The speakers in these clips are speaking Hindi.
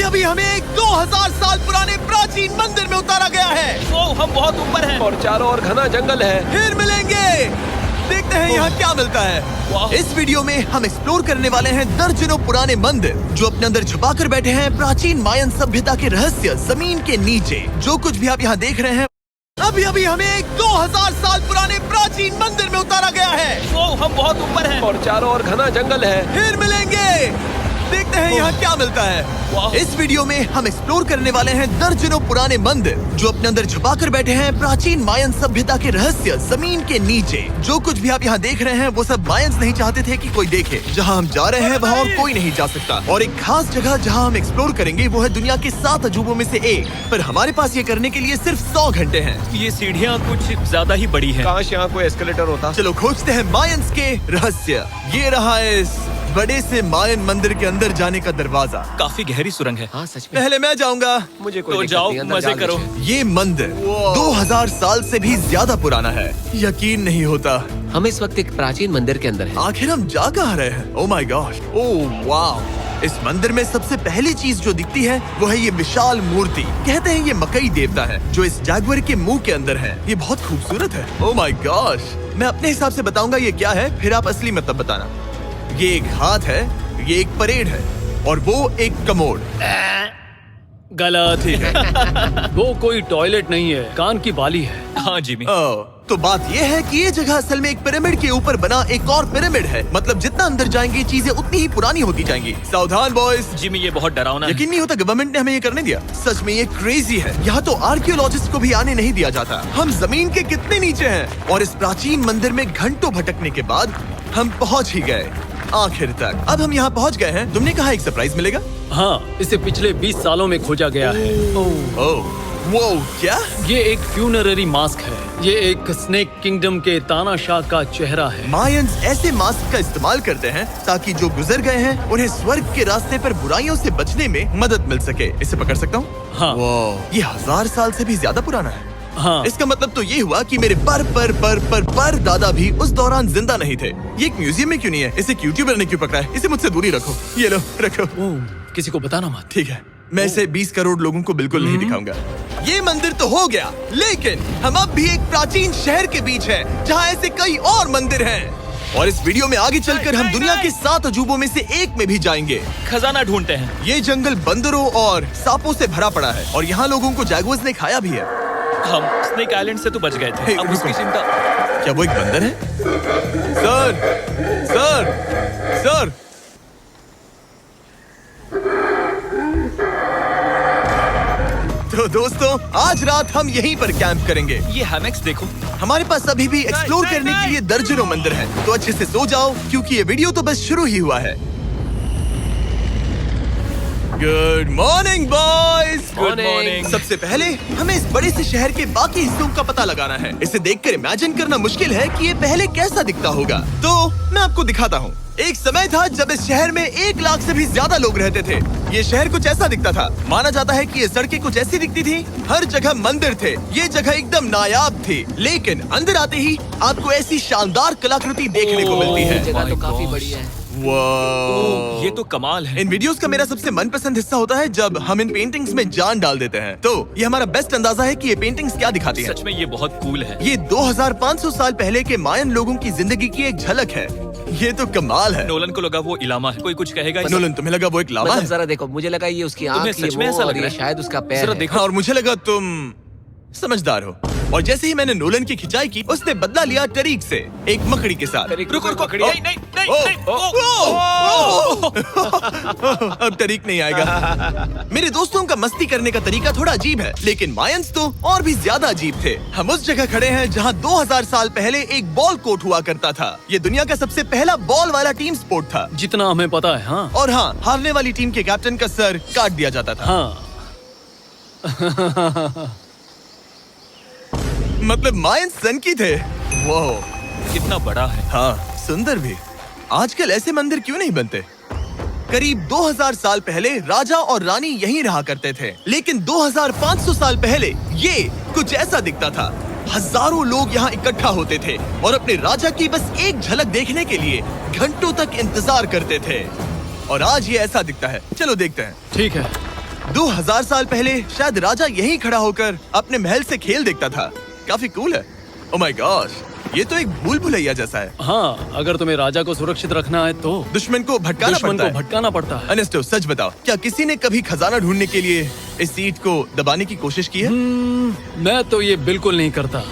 अभी हमें एक 2000 साल पुराने प्राचीन मंदिर में उतारा गया है। ओह, हम बहुत ऊपर हैं। और चारों ओर घना जंगल है। फिर मिलेंगे, देखते हैं यहाँ क्या मिलता है। इस वीडियो में हम एक्सप्लोर करने वाले हैं दर्जनों पुराने मंदिर जो अपने अंदर छुपा कर बैठे हैं प्राचीन मायन सभ्यता के रहस्य जमीन के नीचे। जो कुछ भी आप यहाँ देख रहे हैं, अभी अभी हमें एक 2000 साल पुराने प्राचीन मंदिर में उतारा गया है। ओह, हम बहुत ऊपर हैं। और चारों ओर घना जंगल है। फिर मिलेंगे, देखते हैं यहाँ क्या मिलता है। इस वीडियो में हम एक्सप्लोर करने वाले हैं दर्जनों पुराने मंदिर जो अपने अंदर छुपा कर बैठे हैं प्राचीन मायन सभ्यता के रहस्य जमीन के नीचे। जो कुछ भी आप यहाँ देख रहे हैं वो सब मायंस नहीं चाहते थे कि कोई देखे। जहाँ हम जा रहे हैं वहाँ और कोई नहीं जा सकता। और एक खास जगह जहाँ हम एक्सप्लोर करेंगे वो है दुनिया के 7 अजूबों में से एक। पर हमारे पास ये करने के लिए सिर्फ 100 घंटे हैं। ये सीढ़ियाँ कुछ ज्यादा ही बड़ी हैं। काश यहाँ कोई एस्केलेटर होता। चलो खोजते हैं मायंस के रहस्य। ये रहा है इस बड़े से मायन मंदिर के अंदर जाने का दरवाजा। काफी गहरी सुरंग है। हाँ सच में। पहले मैं जाऊंगा। मुझे कोई तो दिक्कत जाओ, नहीं, अंदर मजे जान करो। दीजिए। ये मंदिर 2000 साल से भी ज्यादा पुराना है। यकीन नहीं होता। हम इस वक्त एक प्राचीन मंदिर के अंदर हैं। आखिर हम जा कहाँ रहे हैं? ओह माय गॉड, ओह वाह। इस मंदिर में सबसे पहली चीज जो दिखती है वो है ये विशाल मूर्ति। कहते हैं ये मकई देवता है जो इस जैगुआर के मुंह के अंदर है। ये बहुत खूबसूरत है। ओह माय गॉड, मैं अपने हिसाब से बताऊंगा ये क्या है, फिर आप असली मतलब बताना। ये एक हाथ है, ये एक परेड है और वो एक कमोड। गलत है। वो कोई टॉयलेट नहीं है, कान की बाली है। हाँ जिमी। तो बात ये है कि ये जगह असल में एक पिरामिड के ऊपर बना एक और पिरामिड है। मतलब जितना अंदर जाएंगे चीजें उतनी ही पुरानी होती जाएंगी। सावधान बॉयज। जिमी, ये बहुत डरावना है। यकीन नहीं होता गवर्नमेंट ने हमें ये करने दिया। सच में ये क्रेजी है। यहाँ तो आर्कियोलॉजिस्ट को भी आने नहीं दिया जाता। हम जमीन के कितने नीचे हैं और इस प्राचीन मंदिर में घंटों भटकने के बाद हम पहुँच ही गए आखिर तक। अब हम यहाँ पहुँच गए हैं। तुमने कहा एक सरप्राइज मिलेगा। हाँ, इसे पिछले 20 सालों में खोजा गया है। ओह वो क्या? ये एक फ्यूनररी मास्क है। ये एक स्नेक किंगडम के तानाशाह का चेहरा है। मायंस ऐसे मास्क का इस्तेमाल करते हैं ताकि जो गुजर गए हैं उन्हें स्वर्ग के रास्ते पर बुराइयों से बचने में मदद मिल सके। इसे पकड़ सकता हूँ? हाँ। ये 1000 साल से भी ज्यादा पुराना है। हाँ। इसका मतलब तो ये हुआ कि मेरे पर दादा भी उस दौरान जिंदा नहीं थे। ये एक म्यूजियम में क्यों नहीं है? इसे यूट्यूबर ने क्यों पकड़ा है? इसे मुझसे दूरी रखो। ये लो रखो। ओह, किसी को बताना मत। ठीक है, मैं इसे 20 करोड़ लोगों को बिल्कुल नहीं दिखाऊंगा। ये मंदिर तो हो गया, लेकिन हम अब भी एक प्राचीन शहर के बीच हैं, जहाँ ऐसे कई और मंदिर हैं। और इस वीडियो में आगे चलकर हम दुनिया के 7 अजूबों में से एक में भी जाएंगे। खजाना ढूंढते हैं। ये जंगल बंदरों और सांपों से भरा पड़ा है और यहाँ लोगों को जैगुआर्स ने खाया भी है। हम स्नेक आइलैंड से तो बच गए थे। अब उसकी चिंता। क्या वो एक बंदर है? Sir, sir, sir. तो दोस्तों, आज रात हम यहीं पर कैंप करेंगे। ये हैमेक्स देखो। हमारे पास अभी भी एक्सप्लोर करने के लिए दर्जनों मंदिर हैं। तो अच्छे से सो जाओ क्योंकि ये वीडियो तो बस शुरू ही हुआ है। Good morning boys. Good morning. सबसे पहले हमें इस बड़े से शहर के बाकी हिस्सों का पता लगाना है। इसे देखकर इमेजिन करना मुश्किल है कि ये पहले कैसा दिखता होगा। तो मैं आपको दिखाता हूँ। एक समय था जब इस शहर में 1 लाख से भी ज्यादा लोग रहते थे। ये शहर कुछ ऐसा दिखता था। माना जाता है कि ये सड़कें कुछ ऐसी दिखती थी। हर जगह मंदिर थे। ये जगह एकदम नायाब थी। लेकिन अंदर आते ही आपको ऐसी शानदार कलाकृति देखने को मिलती है। जगह तो काफी बड़ी है। वाह, ये तो कमाल है। इन वीडियोस का मेरा सबसे मनपसंद हिस्सा होता है जब हम इन पेंटिंग्स में जान डाल देते हैं। तो ये हमारा बेस्ट अंदाजा है कि ये पेंटिंग्स क्या दिखाती हैं। सच में ये बहुत कूल है। ये 2500 साल पहले के मायन लोगों की जिंदगी की एक झलक है। ये तो कमाल है। नोलन को लगा वो इलामा है। कोई कुछ कहेगा इसे? नोलन, तुम्हें लगा वो एक लावा मतलब है? जरा देखो, मुझे लगा ये उसकी तुम्हें आँख, ये सच में वो, ऐसा लग और रहा ये है? शायद उसका पैर जरा है। देखो। और मुझे लगा तुम समझदार हो। और जैसे ही मैंने नोलन की खिंचाई की, उसने बदला लिया टरीक से, एक मकड़ी के साथ। रुको रुको। ओ, नहीं नहीं नहीं ओ, नहीं। अब टरीक नहीं आएगा। मेरे दोस्तों का मस्ती करने का तरीका थोड़ा अजीब है, लेकिन मायंस तो और भी ज्यादा अजीब थे। हम उस जगह खड़े हैं जहाँ 2000 साल पहले एक बॉल कोर्ट हुआ करता था। ये दुनिया का सबसे पहला बॉल वाला टीम स्पोर्ट था। जितना हमें पता है। हाँ। और हाँ, हारने वाली टीम के कैप्टन का सर काट दिया जाता था। हाँ। मतलब मायंस सन की थे। वो कितना बड़ा है। हाँ, सुंदर भी। आजकल ऐसे मंदिर क्यों नहीं बनते? करीब 2000 साल पहले राजा और रानी यहीं रहा करते थे, लेकिन 2500 साल पहले ये कुछ ऐसा दिखता था। हजारों लोग यहाँ इकट्ठा होते थे और अपने राजा की बस एक झलक देखने के लिए घंटों तक इंतजार करते थे। और आज ये ऐसा दिखता है। चलो देखते हैं। ठीक है। 2000 साल पहले शायद राजा यहीं खड़ा होकर अपने महल से खेल देखता था। काफी कूल है। ओह माय गॉड, ये तो एक भूल भुलैया जैसा है। हाँ, अगर तुम्हें राजा को सुरक्षित रखना है तो दुश्मन को भटकाना पड़ता है। अनेस्टो, सच बताओ, क्या किसी ने कभी खजाना ढूंढने के लिए इस सीट को दबाने की कोशिश की है? मैं तो ये बिल्कुल नहीं करता।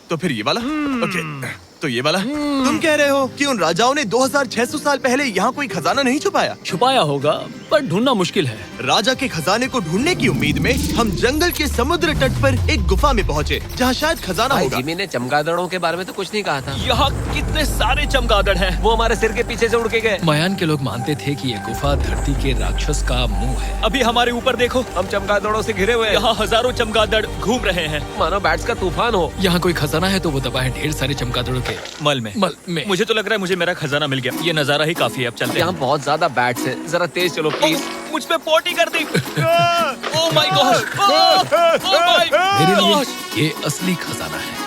तो फिर ये वाला? ओके, तो ये वाला? तुम कह रहे हो कि उन राजाओं ने 2600 साल पहले यहाँ कोई खजाना नहीं छुपाया होगा, पर ढूंढना मुश्किल है। राजा के खजाने को ढूंढने की उम्मीद में हम जंगल के समुद्र तट पर एक गुफा में पहुँचे, जहाँ शायद खजाना भाई होगा। जिमी ने चमगादड़ों के बारे में तो कुछ नहीं कहा था। यहाँ कितने सारे चमगादड़ हैं। वो हमारे सिर के पीछे से उड़ के गए। मायान के लोग मानते थे कि ये गुफा धरती के राक्षस का मुंह है। अभी हमारे ऊपर देखो, हम चमगादड़ों से घिरे हुए हैं। यहाँ हजारों चमगादड़ घूम रहे हैं। मानो बैट्स का तूफान हो। यहाँ कोई खजाना है तो वो दबा है ढेर सारे चमगादड़ों के मल में। मुझे तो लग रहा है मुझे मेरा खजाना मिल गया। ये नजारा ही काफी है, अब चलते यहाँ हैं। बहुत ज्यादा बैट्स हैं, जरा तेज चलो प्लीज। मुझ पे पोटी कर दी। Oh my god, oh my मेरे लिए गॉड। ये असली खजाना है।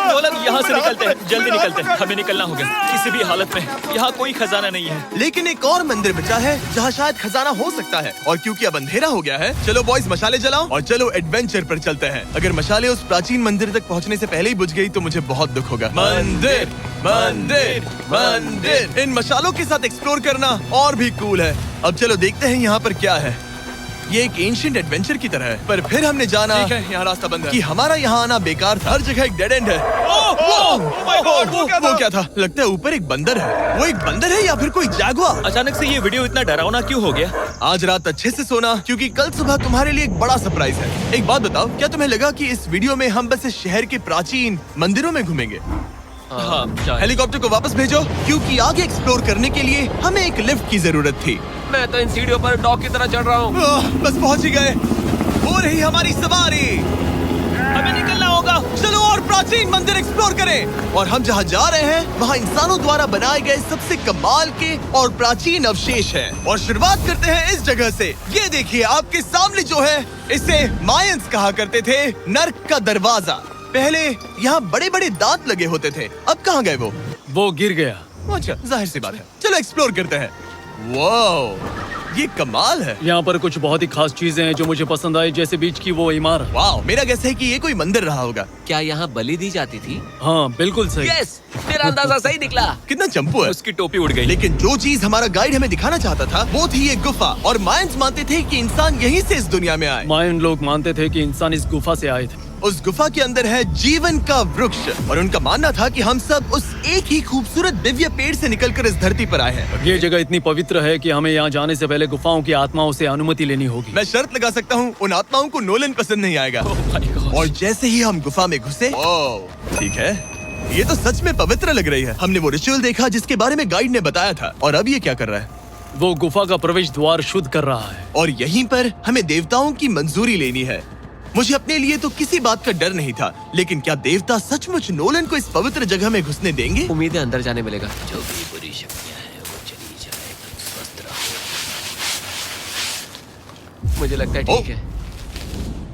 नोलन, यहाँ से निकलते हैं, जल्दी निकलते हैं, हमें निकलना होगा किसी भी हालत में। यहाँ कोई खजाना नहीं है। लेकिन एक और मंदिर बचा है जहाँ शायद खजाना हो सकता है, और क्योंकि अब अंधेरा हो गया है, चलो बॉयज मशाले जलाओ और चलो एडवेंचर पर चलते हैं। अगर मशाले उस प्राचीन मंदिर तक पहुँचने से पहले ही बुझ गई तो मुझे बहुत दुख होगा। मंदिर, मंदिर, मंदिर। इन मशालों के साथ एक्सप्लोर करना और भी कूल है। अब चलो देखते हैं यहाँ पर क्या है। ये एक एंशिएंट एडवेंचर की तरह है, पर फिर हमने जाना ठीक है, यहाँ रास्ता बंद है। कि हमारा यहाँ आना बेकार था। हर जगह एक डेड एंड है। वो क्या था? लगता है ऊपर एक बंदर है। वो एक बंदर है या फिर कोई जैगुआर? अचानक से ये वीडियो इतना डरावना क्यों हो गया? आज रात अच्छे से सोना, क्योंकि कल सुबह तुम्हारे लिए एक बड़ा सरप्राइज है। एक बात बताओ, क्या तुम्हें लगा कि इस वीडियो में हम बस इस शहर के प्राचीन मंदिरों में घूमेंगे? हाँ, शायद। हेलीकॉप्टर को वापस भेजो, क्योंकि आगे एक्सप्लोर करने के लिए हमें एक लिफ्ट की जरूरत थी। मैं तो इन सीढ़ियों पर डॉग की तरह चढ़ रहा हूँ। बस पहुंच ही गए। हो रही हमारी सवारी। हमें निकलना होगा। चलो और प्राचीन मंदिर एक्सप्लोर करें। और हम जहाँ जा रहे हैं वहाँ इंसानों द्वारा बनाए गए सबसे कमाल के और प्राचीन अवशेष हैं। और शुरुआत करते हैं इस जगह से। ये देखिए आपके सामने जो है, इसे मायंस कहा करते थे नर्क का दरवाजा। पहले यहाँ बड़े बड़े दांत लगे होते थे, अब कहाँ गए वो गिर गया। अच्छा, जाहिर सी बात है। चलो एक्सप्लोर करते हैं। वाओ, ये कमाल है। यहाँ पर कुछ बहुत ही खास चीजें हैं जो मुझे पसंद आई, जैसे बीच की वो इमारत। वाओ, मेरा गैस है कि ये कोई मंदिर रहा होगा। क्या यहाँ बलि दी जाती थी? हाँ, बिल्कुल सही। यस, मेरा अंदाजा सही निकला। कितना चंपू है। उसकी टोपी उड़ गई। लेकिन जो चीज हमारा गाइड हमें दिखाना चाहता था वो थी ये गुफा। और मायंस मानते थे कि इंसान यहीं से इस दुनिया में आए। मायन लोग मानते थे कि इंसान इस गुफा से आए थे। उस गुफा के अंदर है जीवन का वृक्ष, और उनका मानना था कि हम सब उस एक ही खूबसूरत दिव्य पेड़ से निकलकर इस धरती पर आए हैं। ये जगह इतनी पवित्र है कि हमें यहाँ जाने से पहले गुफाओं की आत्माओं से अनुमति लेनी होगी। मैं शर्त लगा सकता हूँ उन आत्माओं को नोलन पसंद नहीं आएगा। ओह माय गॉड। और जैसे ही हम गुफा में घुसे, ठीक है, ये तो सच में पवित्र लग रही है। हमने वो रिचुअल देखा जिसके बारे में गाइड ने बताया था। और अब ये क्या कर रहा है? वो गुफा का प्रवेश द्वार शुद्ध कर रहा है। और यहीं पर हमें देवताओं की मंजूरी लेनी है। मुझे अपने लिए तो किसी बात का डर नहीं था, लेकिन क्या देवता सचमुच नोलन को इस पवित्र जगह में घुसने देंगे? उम्मीद है अंदर जाने मिलेगा। जो भी बुरी शक्तियाँ हैं वो चली जाए, तुम स्वस्थ रहो। मुझे लगता है ठीक है।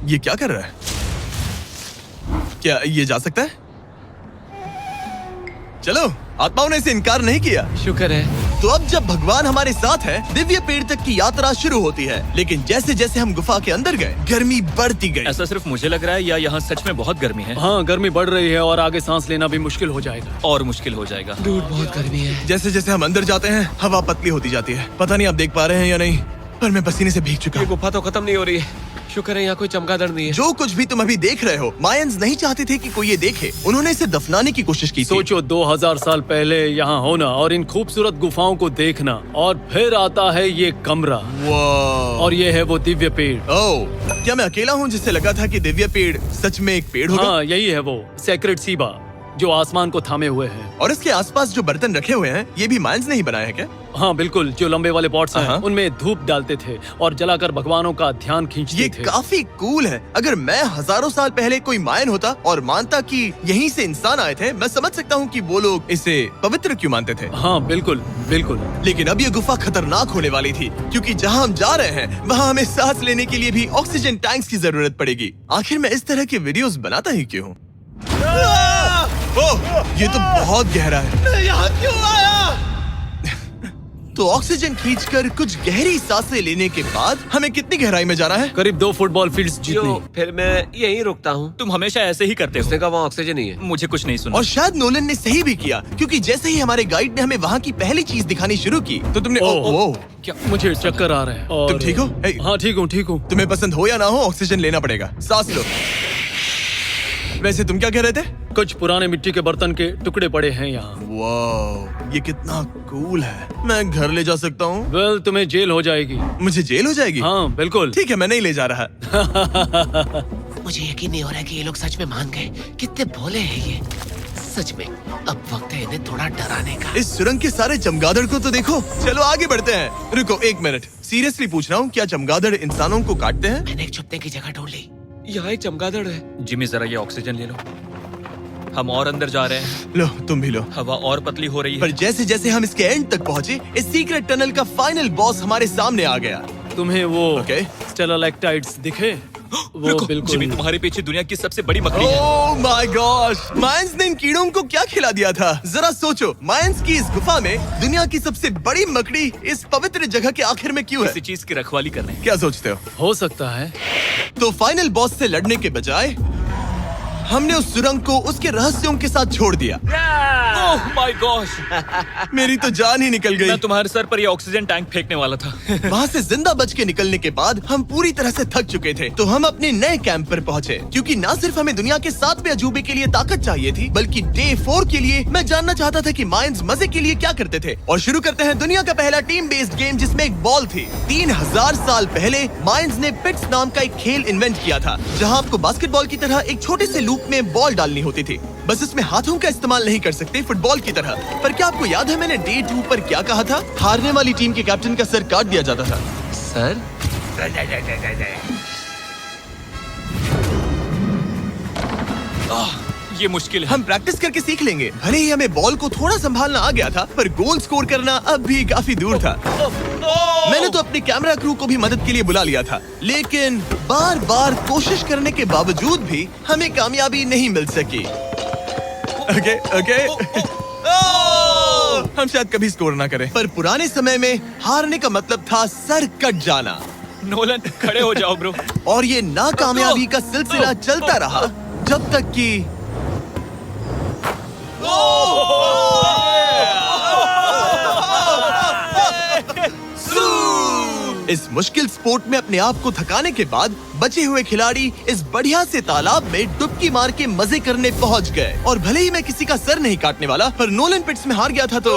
ये क्या कर रहा है? क्या ये जा सकता है? चलो, आत्माओं ने इसे इनकार नहीं किया। शुक्र है। तो अब जब भगवान हमारे साथ है, दिव्य पेड़ तक की यात्रा शुरू होती है। लेकिन जैसे जैसे हम गुफा के अंदर गए, गर्मी बढ़ती गई। ऐसा सिर्फ मुझे लग रहा है या यहाँ सच में बहुत गर्मी है? हाँ, गर्मी बढ़ रही है और आगे सांस लेना भी मुश्किल हो जाएगा। और मुश्किल हो जाएगा। दूर बहुत गर्मी है। जैसे जैसे हम अंदर जाते हैं, हवा पतली होती जाती है। पता नहीं आप देख पा रहे हैं या नहीं, पर मैं पसीने से भीग चुका ये हूँ। गुफा तो खत्म नहीं हो रही है। शुक्र है यहाँ कोई चमगादड़ नहीं है। जो कुछ भी तुम अभी देख रहे हो, मायंस नहीं चाहते थे कि कोई ये देखे। उन्होंने इसे दफनाने की कोशिश की थी। सोचो 2000 साल पहले यहाँ होना और इन खूबसूरत गुफाओं को देखना, और फिर आता है ये कमरा, वाह। और ये है वो दिव्य पेड़। ओह, क्या मैं अकेला हूँ जिससे लगा था कि दिव्य पेड़ सच में एक पेड़ होगा? हाँ, यही है वो सेक्रेड सीबा जो आसमान को थामे हुए है। और इसके आसपास जो बर्तन रखे हुए हैं, ये भी मायंस ने ही बनाए हैं क्या? हाँ बिल्कुल, जो लंबे वाले पॉट्स हैं, हाँ। उनमें धूप डालते थे और जलाकर भगवानों का ध्यान खींचते ये थे। काफी कूल है। अगर मैं हजारों साल पहले कोई मायन होता और मानता कि यहीं से इंसान आए थे, मैं समझ सकता हूँ कि वो लोग इसे पवित्र क्यों मानते थे। हाँ बिल्कुल बिल्कुल। लेकिन अब ये गुफा खतरनाक होने वाली थी, क्योंकि जहाँ हम जा रहे हैं वहाँ हमें सांस लेने के लिए भी ऑक्सीजन टैंक्स की जरूरत पड़ेगी। आखिर मैं इस तरह के वीडियोस बनाता ही क्यों हूँ? ओह, ये तो बहुत गहरा है। मैं यहाँ क्यों आया? तो ऑक्सीजन खींचकर कुछ गहरी सांसें लेने के बाद हमें कितनी गहराई में जाना है? करीब 2 फुटबॉल फील्ड्स जो जितनी। फिर मैं यहीं रुकता हूँ। तुम हमेशा ऐसे ही करते हो। उसने कहा वहाँ ऑक्सीजन ही है। मुझे कुछ नहीं सुना। और शायद नोलन ने सही भी किया, क्योंकि जैसे ही हमारे गाइड ने हमें वहाँ की पहली चीज दिखानी शुरू की तो तुमने ओह। क्या? मुझे चक्कर आ रहे हैं। और तुम ठीक हो? हे। हाँ ठीक हूँ। तुम्हें पसंद हो या ना हो, ऑक्सीजन लेना पड़ेगा। सांस लो। वैसे तुम क्या कह रहे थे? कुछ पुराने मिट्टी के बर्तन के टुकड़े पड़े हैं यहाँ। वाह, ये कितना कूल है। मैं घर ले जा सकता हूँ? वेल, तुम्हें जेल हो जाएगी। मुझे जेल हो जाएगी? हाँ बिल्कुल। ठीक है, मैं नहीं ले जा रहा। मुझे यकीन नहीं हो रहा है कि ये लोग सच में मान गए। कितने भोले हैं ये। सच में अब वक्त है इन्हें थोड़ा डराने का। इस सुरंग के सारे चमगादड़ को तो देखो। चलो आगे बढ़ते हैं। रुको 1 मिनट, सीरियसली पूछ रहा हूँ, क्या चमगादड़ इंसानों को काटते हैं? मैंने एक छुपने की जगह ढूंढ ली। यहाँ एक चमगादड़ है। जिमी जरा ये ऑक्सीजन ले लो। हम और अंदर जा रहे हैं। लो, तुम भी लो। हवा और पतली हो रही पर है। जैसे जैसे हम इसके एंड तक पहुँचे, इस सीक्रेट टनल का फाइनल बॉस हमारे सामने आ गया। तुम्हें वो ओके। स्टेलाक्टाइट्स दिखे? वो रुको, बिल्कुल। जिमी तुम्हारे पीछे दुनिया की सबसे बड़ी मकड़ी है। ओह माय गॉड, मायंस ने इन कीड़ों को क्या खिला दिया था? जरा सोचो, मायंस की इस गुफा में दुनिया की सबसे बड़ी मकड़ी इस पवित्र जगह के आखिर में क्यों है? किसी चीज की रखवाली कर रहे हैं। क्या सोचते हो? हो सकता है। तो फाइनल बॉस से लड़ने के बजाय हमने उस सुरंग को उसके रहस्यों के साथ छोड़ दिया। ओह माय गॉश, मेरी तो जान ही निकल गई। मैं तुम्हारे सर पर ये ऑक्सीजन टैंक फेंकने वाला था। वहाँ से जिंदा बच के निकलने के बाद हम पूरी तरह से थक चुके थे, तो हम अपने नए कैंप पर पहुँचे, क्योंकि न सिर्फ हमें दुनिया के 7वें अजूबे के लिए ताकत चाहिए थी, बल्कि डे 4 के लिए मैं जानना चाहता था कि मायंस मजे के लिए क्या करते थे। और शुरू करते हैं दुनिया का पहला टीम बेस्ड गेम, जिसमें एक बॉल थी। 3000 साल पहले मायंस ने पिट्स नाम का एक खेल इन्वेंट किया था, जहाँ आपको बास्केटबॉल की तरह एक छोटे से लूप में बॉल डालनी होती थी। बस इसमें हाथों का इस्तेमाल नहीं कर सकते, फुटबॉल की तरह। पर क्या आपको याद है मैंने डे 2 पर क्या कहा था? हारने वाली टीम के कैप्टन का सर काट दिया जाता था। सर ये मुश्किल है। हम प्रैक्टिस करके सीख लेंगे। भले ही हमें बॉल को थोड़ा संभालना आ गया था, पर गोल स्कोर करना अब भी काफी दूर था। मैंने तो अपने कैमरा क्रू को भी मदद के लिए बुला लिया था, लेकिन बार बार कोशिश करने के बावजूद भी हमें कामयाबी नहीं मिल सकी। ओके। हम शायद कभी स्कोर ना करें, पर पुराने समय में हारने का मतलब था सर कट जाना। नोलन, खड़े हो जाओ ब्रो। और ये नाकामयाबी का सिलसिला चलता रहा जब तक कि इस मुश्किल स्पोर्ट में अपने आप को थकाने के बाद बचे हुए खिलाड़ी इस बढ़िया से तालाब में डुबकी मार के मजे करने पहुंच गए। और भले ही मैं किसी का सर नहीं काटने वाला, पर नोलन पिट्स में हार गया था तो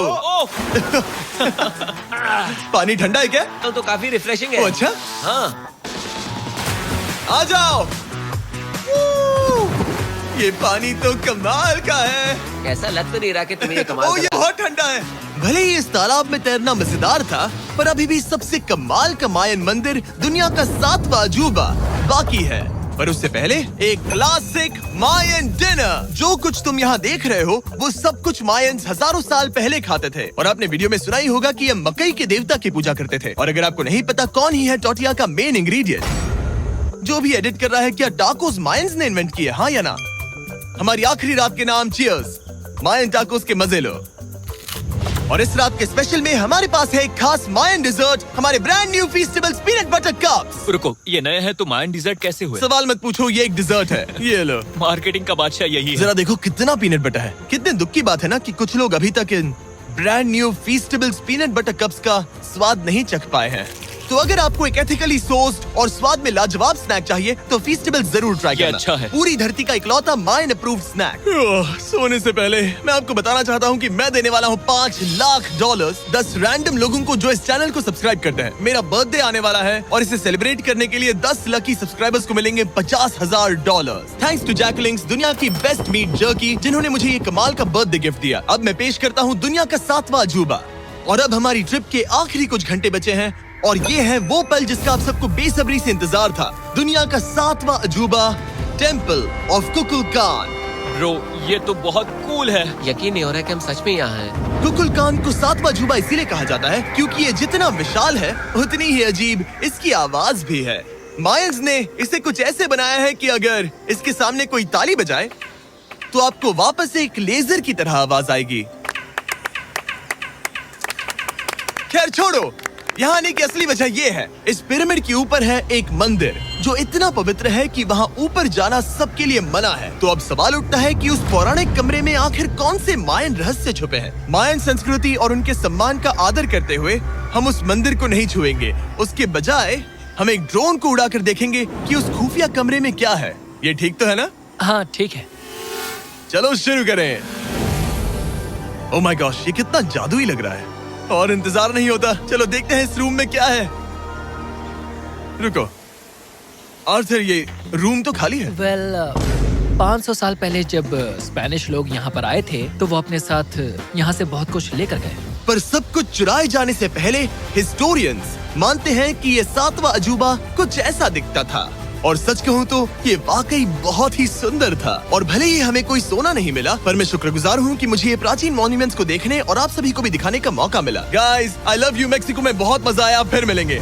पानी ठंडा है क्या? तो काफी रिफ्रेशिंग है। ओ, अच्छा। हाँ। आ जाओ। ये पानी तो कमाल का है। ऐसा लग तो नहीं रहा कि तुम्हें ये कमाल ओ, ये बहुत ठंडा है। भले ही इस तालाब में तैरना मजेदार था, पर अभी भी सबसे कमाल का मायन मंदिर, दुनिया का 7वां अजूबा बाकी है। पर उससे पहले एक क्लासिक मायन डिनर। जो कुछ तुम यहाँ देख रहे हो, वो सब कुछ मायंस हजारों साल पहले खाते थे। और आपने वीडियो में सुना ही होगा कि ये मकई के देवता की पूजा करते थे। और अगर आपको नहीं पता कौन ही है टोटिया का मेन इंग्रेडिएंट, जो भी एडिट कर रहा है, क्या टाकोस मायंस ने इन्वेंट किए? हाँ या ना? हमारी आखिरी रात के नाम चीयर्स, मायन टाकोस के मजे लो। और इस रात के स्पेशल में हमारे पास है एक खास मायन डिजर्ट, हमारे brand new Feastables peanut butter cups. रुको, ये नए हैं तो मायन डिजर्ट कैसे हुए? सवाल मत पूछो, ये एक डिजर्ट है। ये लो। मार्केटिंग का बादशाह यही है। जरा देखो कितना पीनट बटर है। कितने दुख की बात है ना कि कुछ लोग अभी तक इन brand new Feastables peanut butter cups का स्वाद नहीं चख पाए हैं। तो अगर आपको एक एथिकली सोर्स्ड और स्वाद में लाजवाब स्नैक चाहिए, तो फीस्टेबल जरूर ट्राई ये करना। अच्छा है। पूरी धरती का इकलौता मायन अप्रूव्ड स्नैक। सोने से पहले मैं आपको बताना चाहता हूँ कि मैं देने वाला हूँ $5 लाख 10 रैंडम लोगों को जो इस चैनल को सब्सक्राइब करते हैं। मेरा बर्थडे आने वाला है और इसे सेलिब्रेट करने के लिए 10 लकी सब्सक्राइबर्स को मिलेंगे $50,000। थैंक्स टू जैकलिंग्स, दुनिया की बेस्ट मीट जर्की, जिन्होंने मुझे ये कमाल का बर्थडे गिफ्ट दिया। अब मैं पेश करता हूँ दुनिया का 7वां अजूबा। और अब हमारी ट्रिप के आखिरी कुछ घंटे बचे हैं, और ये है वो पल जिसका आप सबको बेसब्री से इंतजार था। दुनिया का 7वां अजूबा, टेम्पल ऑफ कुकुलकान। ब्रो, ये तो बहुत कूल है। यकीन नहीं हो रहा है कि हम सच में यहाँ हैं। कुकुलकान को 7वां अजूबा इसीलिए कहा जाता है क्योंकि ये जितना विशाल है, उतनी ही अजीब इसकी आवाज भी है। मायंस ने इसे कुछ ऐसे बनाया है कि अगर इसके सामने कोई ताली बजाए, तो आपको वापस एक लेजर की तरह आवाज आएगी। खैर छोड़ो, यहाँ आने की असली वजह ये है, इस पिरामिड के ऊपर है एक मंदिर जो इतना पवित्र है कि वहाँ ऊपर जाना सबके लिए मना है। तो अब सवाल उठता है कि उस पौराणिक कमरे में आखिर कौन से मायन रहस्य छुपे हैं। मायन संस्कृति और उनके सम्मान का आदर करते हुए हम उस मंदिर को नहीं छुएंगे, उसके बजाय हम एक ड्रोन को उड़ाकर देखेंगे कि उस खुफिया कमरे में क्या है। ये ठीक तो है ना? हाँ ठीक है। चलो शुरू करें। ओह माय गॉश, ये कितना जादुई लग रहा है और इंतजार नहीं होता। चलो देखते हैं इस रूम में क्या है। रुको आर्थर, ये रूम तो खाली है। वेल 500 साल पहले जब स्पेनिश लोग यहाँ पर आए थे तो वो अपने साथ यहाँ से बहुत कुछ लेकर गए। पर सब कुछ चुराए जाने से पहले हिस्टोरियंस मानते हैं कि ये 7वां अजूबा कुछ ऐसा दिखता था। और सच कहूँ तो ये वाकई बहुत ही सुंदर था। और भले ही हमें कोई सोना नहीं मिला, पर मैं शुक्रगुजार हूँ कि मुझे ये प्राचीन मॉन्यूमेंट्स को देखने और आप सभी को भी दिखाने का मौका मिला। Guys, I love you. Mexico में बहुत मजा आया, फिर मिलेंगे।